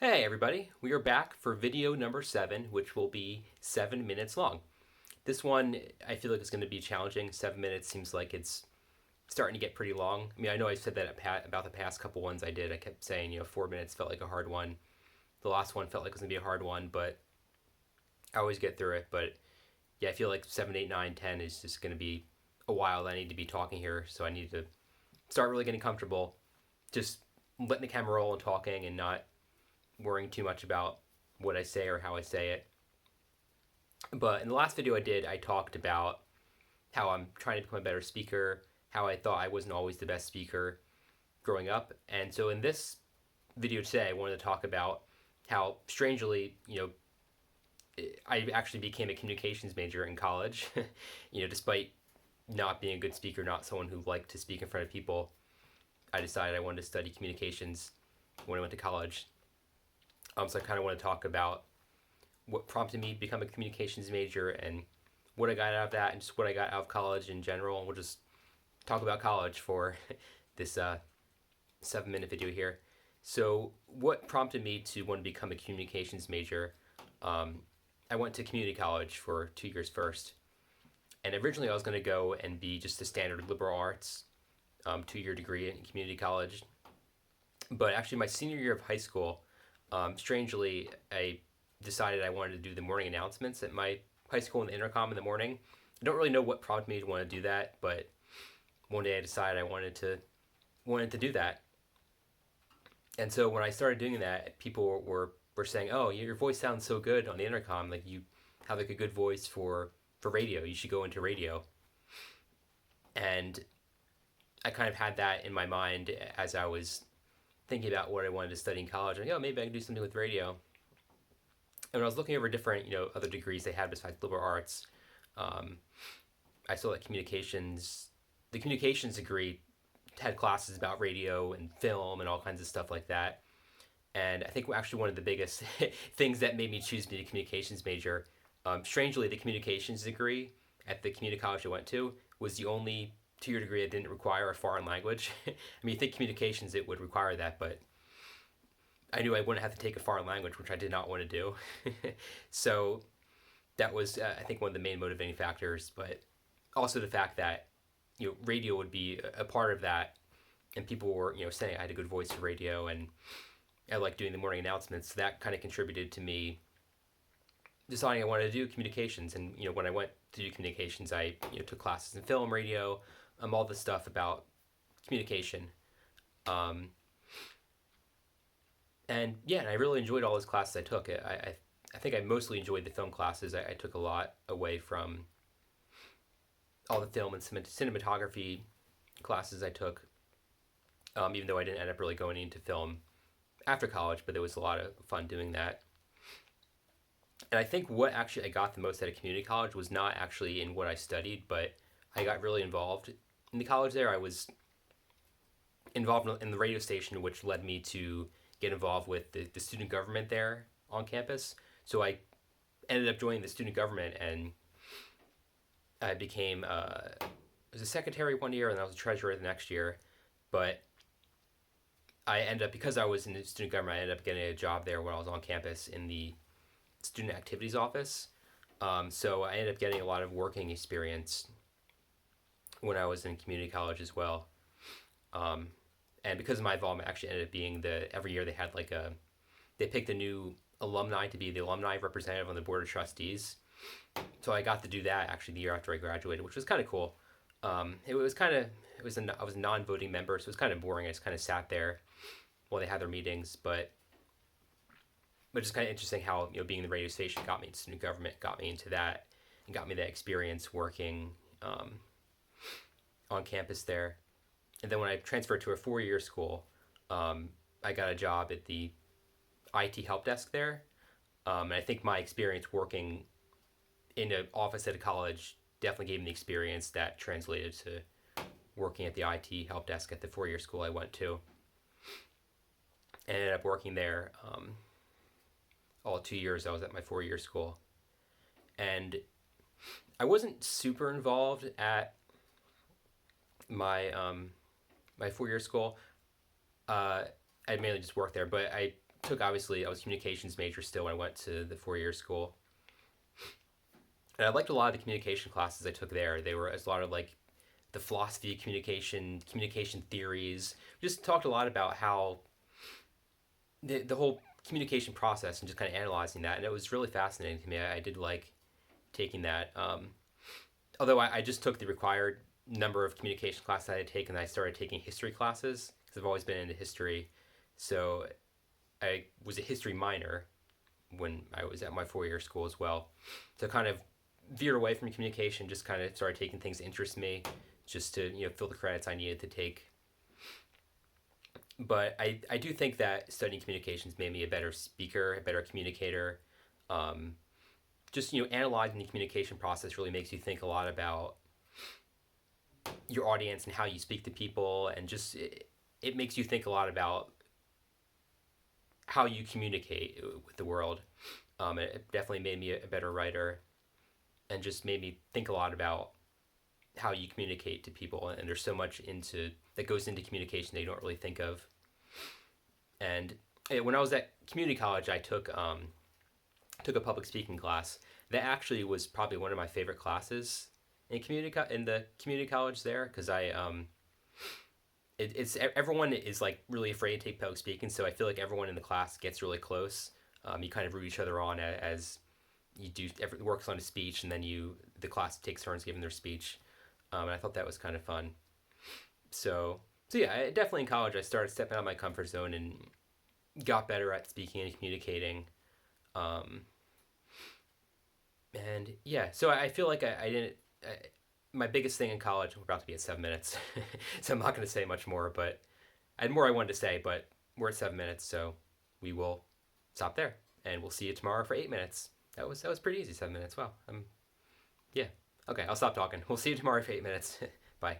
Hey everybody, we are back for video number 7, which will be 7 minutes long. This one, I feel like it's going to be challenging. 7 minutes seems like it's starting to get pretty long. I mean, I know I said that about the past couple ones I did. I kept saying, 4 minutes felt like a hard one. The last one felt like it was going to be a hard one, but I always get through it. But yeah, I feel like 7, 8, 9, 10 is just going to be a while that I need to be talking here. So I need to start really getting comfortable, just letting the camera roll and talking and not worrying too much about what I say or how I say it. But in the last video I did, I talked about how I'm trying to become a better speaker, how I thought I wasn't always the best speaker growing up. And so in this video today, I wanted to talk about how strangely, I actually became a communications major in college, despite not being a good speaker, not someone who liked to speak in front of people. I decided I wanted to study communications when I went to college. So I kind of want to talk about what prompted me to become a communications major and what I got out of that and just what I got out of college in general. And we'll just talk about college for this 7 minute video here. So, what prompted me to want to become a communications major? Um, I went to community college for 2 years first. And originally, I was going to go and be just a standard liberal arts 2 year degree in community college. But actually, my senior year of high school, strangely, I decided I wanted to do the morning announcements at my high school in the intercom in the morning. I don't really know what prompted me to want to do that, but one day I decided I wanted to do that. And so when I started doing that, people were saying, "Oh, your voice sounds so good on the intercom. Like you have like a good voice for radio. You should go into radio." And I kind of had that in my mind as I was thinking about what I wanted to study in college. Like, oh, maybe I can do something with radio. And when I was looking over different, other degrees they had besides liberal arts, um, I saw that the communications degree had classes about radio and film and all kinds of stuff like that. And I think actually one of the biggest things that made me choose to be a communications major, strangely, the communications degree at the community college I went to was the only 2 year degree that didn't require a foreign language. I mean, you think communications it would require that, but I knew I wouldn't have to take a foreign language, which I did not want to do. So that was, I think, one of the main motivating factors. But also the fact that radio would be a part of that, and people were saying I had a good voice for radio, and I liked doing the morning announcements. So that kind of contributed to me deciding I wanted to do communications. And when I went to do communications, I took classes in film, radio, all the stuff about communication. Um, and yeah, and I really enjoyed all those classes I took. I think I mostly enjoyed the film classes. I took a lot away from all the film and cinematography classes I took. Even though I didn't end up really going into film after college, but there was a lot of fun doing that. And I think what actually I got the most out of community college was not actually in what I studied, but I got really involved in the college there. I was involved in the radio station, which led me to get involved with the student government there on campus. So I ended up joining the student government, and I became I was a secretary one year, and I was a treasurer the next year. But I ended up, because I was in the student government, I ended up getting a job there when I was on campus in the student activities office. So I ended up getting a lot of working experience when I was in community college as well. Um, and because of my involvement, actually ended up being every year they picked a new alumni to be the alumni representative on the board of trustees. So I got to do that actually the year after I graduated, which was kind of cool. It was kind of I was a non-voting member, so it was kind of boring. I just kind of sat there while they had their meetings, but it's kind of interesting how being in the radio station got me into student government, got me into that, and got me that experience working on campus there. And then when I transferred to a 4 year school, I got a job at the IT help desk there. And I think my experience working in an office at a college definitely gave me the experience that translated to working at the IT help desk at the 4 year school I went to. And ended up working there all 2 years I was at my 4 year school. And I wasn't super involved at my my 4 year school. I mainly just worked there, but I took, obviously, I was a communications major still when I went to the 4 year school. And I liked a lot of the communication classes I took there. They were a lot of like the philosophy of communication, communication theories. We just talked a lot about how the whole communication process and just kind of analyzing that. And it was really fascinating to me. I did like taking that. Although I just took the required number of communication classes I had taken, I started taking history classes because I've always been into history. So I was a history minor when I was at my 4 year school as well. So kind of veered away from communication, just kind of started taking things that interest me, just to fill the credits I needed to take. But I do think that studying communications made me a better speaker, a better communicator. Um, just analyzing the communication process really makes you think a lot about your audience and how you speak to people, and just it makes you think a lot about how you communicate with the world. It definitely made me a better writer, and just made me think a lot about how you communicate to people. And there's so much into that goes into communication that you don't really think of. And when I was at community college, I took a public speaking class. That actually was probably one of my favorite classes in the community college there, because it's everyone is like really afraid to take public speaking, so I feel like everyone in the class gets really close. You kind of root each other on as you do works on a speech, and then the class takes turns giving their speech. And I thought that was kind of fun. So yeah, definitely in college I started stepping out of my comfort zone and got better at speaking and communicating. Um, and yeah, so I feel like I didn't. My biggest thing in college, we're about to be at 7 minutes, so I'm not going to say much more. But I had more I wanted to say, but we're at 7 minutes, so we will stop there, and we'll see you tomorrow for 8 minutes. That was pretty easy. 7 minutes. Wow. Yeah. Okay, I'll stop talking. We'll see you tomorrow for 8 minutes. Bye.